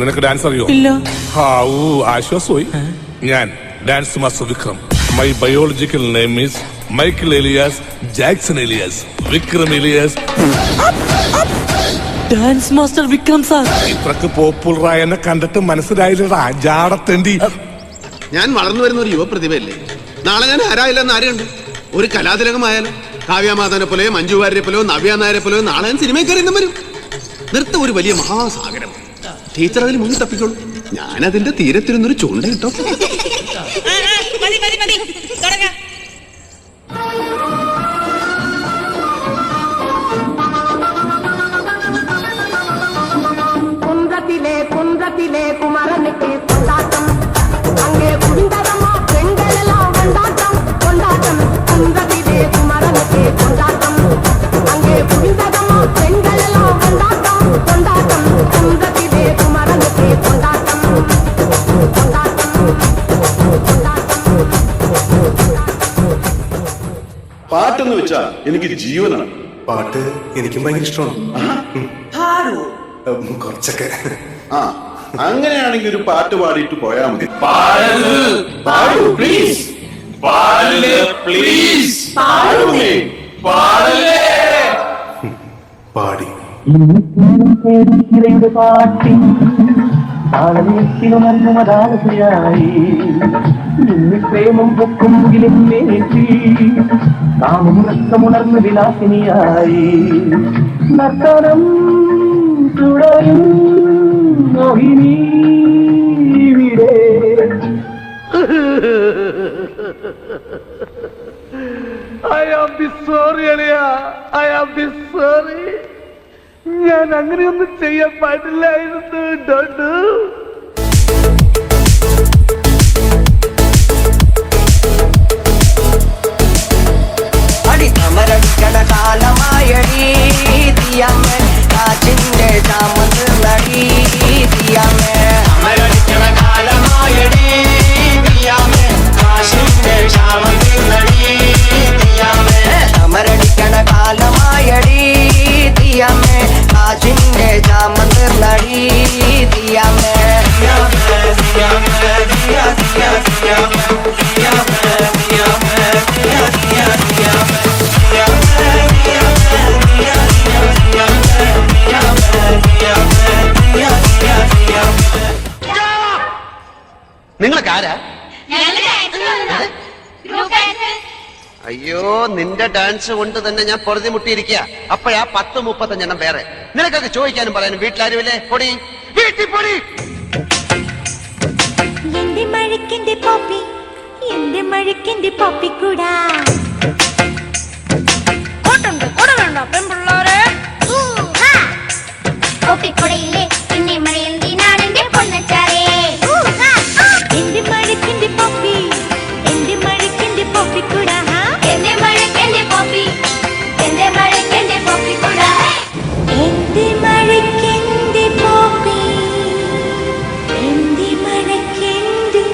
നിനക്ക് ഡാൻസ് അറിയോ? ഇല്ല. ആശ്വാസമായി. ഞാൻ dance master Vikram. My biological name is Michael alias Jackson alias Vikram alias. Dance master Vikram sir. ഇത്രക്ക് പോപ്പുലറായ എന്നെ കണ്ടിട്ട് മനസ്സിലായില്ലടാ ജാടത്തേണ്ടി. ഞാൻ വളർന്നു വരുന്ന ഒരു യുവപ്രതിഭയല്ലേ. നാളെ ഞാൻ ആരായില്ലെന്ന് ആരുണ്ട്. ഒരു കലാതിലകമായാലും കാവ്യമാധവനെ പോലെയോ മഞ്ജു വാര്യരെ പോലെയോ നവ്യ നായരെ പോലെയോ നാളെ ഞാൻ സിനിമയിൽ കയറി വരും. നൃത്തം ഒരു വലിയ മഹാസാഗരം. ടീച്ചർ അതിൽ മുങ്ങി തപ്പിക്കോളൂ. ഞാൻ അതിന്റെ തീരത്തിരുന്നൊരു ചൂണ്ട കിട്ടോ. കുന്തത്തിലെ കുമരനുക്ക് കൊണ്ടാട്ടം അങ്ങേ കുന്തരമോ പെൺകളെല്ലാം കൊണ്ടാട്ടം കൊണ്ടാട്ടം. കുന്തത്തിലെ കുമരനുക്ക് കൊണ്ടാട്ടം അങ്ങേ കുന്തരമോ പെൺകളെല്ലാം കൊണ്ടാട്ടം കൊണ്ടാട്ടം. കുന്തത്തിലെ കുമരനുക്ക് കൊണ്ടാട്ടം കൊണ്ടാട്ടം കൊണ്ടാട്ടം. പാട്ടെന്ന് വെച്ചാ എനിക്ക് ജീവനാണ്. പാട്ട് എനിക്കും ഭയങ്കര ഇഷ്ടമാണ്. കുറച്ചൊക്കെ. അങ്ങനെയാണെങ്കിൽ ഒരു പാട്ട് പാടിയിട്ട് പോയാ മതി. പാടി പ്രേമം പൊക്കുമുകിലും മേറ്റി കാമുറക്കമുണർന്ന് വിലാസിനിയായി നർത്തനം തുടരും മോഹിനി ഇവിടെ. I am sorry അളിയാ, I am sorry. ഞാൻ അങ്ങനെയൊന്നും ചെയ്യാൻ പാടില്ലായിരുന്നു. ഡോണ്ടു അമരടിക്കണ കാലമായടി തീയമ്മേ കാച്ചിന്റെ ചാമന്ന് നടി തീയമ്മേ. അമരടിക്കണ കാലമായടി തീയമ്മേ കാച്ചിന്റെ ചാമന്ന് നടി തീയമ്മേ. അമരടിക്കണ കാലമായടി തീയമ്മേ കാച്ചിന്റെ ചാമന്ന് നടി തീയമ്മേ. നിങ്ങളൊക്കെ ആരാ? അയ്യോ, നിന്റെ ഡാൻസ് കൊണ്ട് തന്നെ ഞാൻ പൊറുതി മുട്ടിയിരിക്കുക. അപ്പോഴാ 10-35 വേറെ. നിനക്കൊക്കെ ചോദിക്കാനും പറയാനും വീട്ടിലാരുമില്ലേ? പൊടി വീട്ടിൽ പൊടി. എന്റെ മഴക്കിന്റെ പോപ്പി, എന്റെ മഴക്കിന്റെ പോപ്പി കൂടാ പോപ്പിക്കുടയിലെ പിന്നെ മഴയിൽ നീനാണെന്റെ പൊന്നച്ചാറേ. എന്റെ മഴക്കിന്റെ പോപ്പി, എന്റെ മഴക്കിന്റെ പോപ്പി കൂടാ. എന്റെ മഴക്കിന്റെ പോപ്പി, എന്റെ മഴക്കിന്റെ പോപ്പി കൂടാ. എന്റെ മഴക്കിന്റെ പോപ്പി, എന്റെ മഴക്കിന്റെ.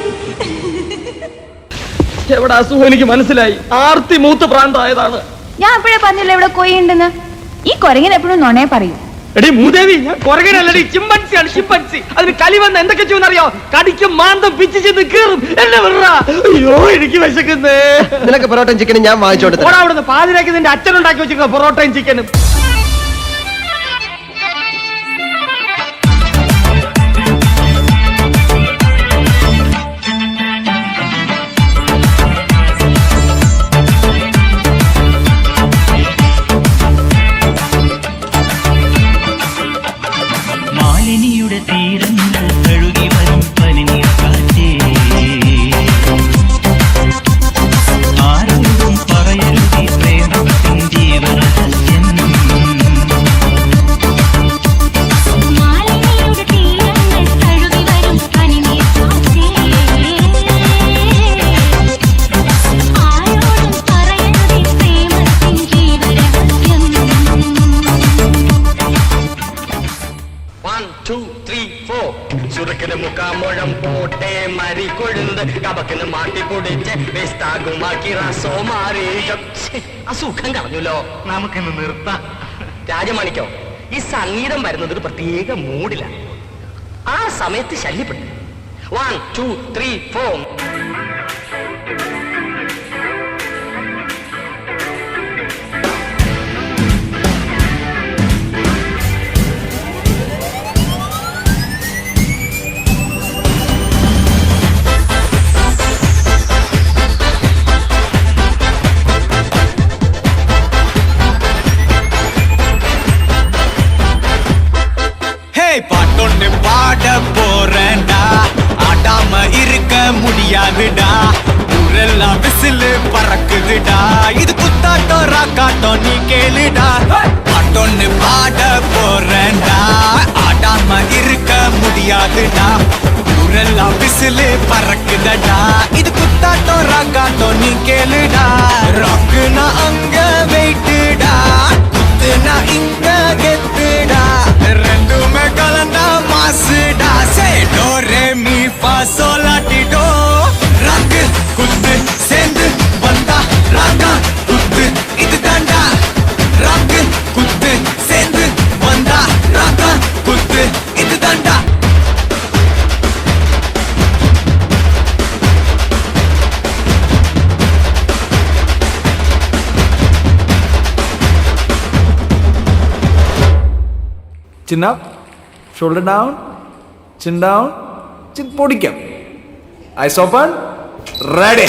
എവിടെ അസുഖം എനിക്ക് മനസ്സിലായി. ആർത്തി മൂത്ത് പ്രാന്തായതാണ്. ഞാൻ അപ്പോഴേ പറഞ്ഞില്ല ഇവിടെ കൊയ്യുണ്ടെന്ന്. ഈ കൊരങ്ങൻ എപ്പോഴും നുണേ പറയൂ. എടി മൂദേവി, ഞാൻ കൊരങ്ങനല്ലടി, ചിമ്പൻസിയാണ്. ചിമ്പൻസി. അതിന് കലി വന്ന് എന്തൊക്കെ ചെയ്യുമെന്നറിയോ? കടിക്കും മാന്തം പിച്ച് ചെന്ന് കീറും. എന്നെ വിടറാ. അയ്യോ, എനിക്ക് വിശക്കുന്നേ. നിനക്ക് പൊറോട്ടയും ചിക്കനും ഞാൻ വാങ്ങിച്ചോട്ടെ. അവിടുന്ന് പാതിരാക്കി നിന്റെ അച്ഛനുണ്ടാക്കി വെച്ചിരിക്കുന്ന പൊറോട്ടയും ചിക്കനും. മാലിനിയുടെ തീരങ്ങൾ കഴുകി വരും പനിനീർ കാറ്റേ, ആരോടും പറയരുതി പ്രേമത്തിൻ ജീവരഹസ്യം. മാലിനിയുടെ തീരങ്ങൾ കഴുകി വരും പനിനീർ കാറ്റേ, ആരോടും പറയരുതേ പ്രേമത്തിൻ ജീവരഹസ്യം. 1 2 3 4 ചുരുക്കിന് മുക്കാമുഴം പോട്ടെ മരി കൊഴുന്ന് കബക്കിന് മാട്ടി പൊടിച്ച് വേസ്താകുമാക്കി റസോ മാറി. അസുഖം കളഞ്ഞല്ലോ. നമുക്കിന്ന് നിർത്താം. രാജമാണിക്കോ, ഈ സംഗീതം വരുന്നത് ഒരു പ്രത്യേക മൂഡിലാണ്. ആ സമയത്ത് ശല്യപ്പെട്ടു. 1 2 3 4. பாட்டொன்னு பாட போறேன்டா, ஆடாம இருக்க முடியாதுடா, ஊரெல்லாம் விசிலு பறக்குதுடா, இது குத்தாட்டம் ராக்காட்டம் நீ கேளுடா. பாட்டொன்னு பாட போறேன்டா, ஆடாம இருக்க முடியாதுடா, ஊரெல்லாம் விசிலு பறக்குதடா, இது குத்தாட்டம் ராக்காட்டம் நீ கேளுடா. ராக்குனா அங்க வெயிட்டுடா, குத்துனா இங்க கெத்துடா, ரெண்டுமே கலந்தா மாசுடா. சே டோ ரே மீ ஃபா சோல் லா டி டோ. ராக்கு குத்து சேர்ந்து வந்தா ராகா குத்து இது தாண்டா. ராக்கு குத்து சேர்ந்து வந்தா ராகா குத்து இது தாண்டா. Chin up, shoulder down, chin down, chin പൊടിക്കാം. Eyes open, ready.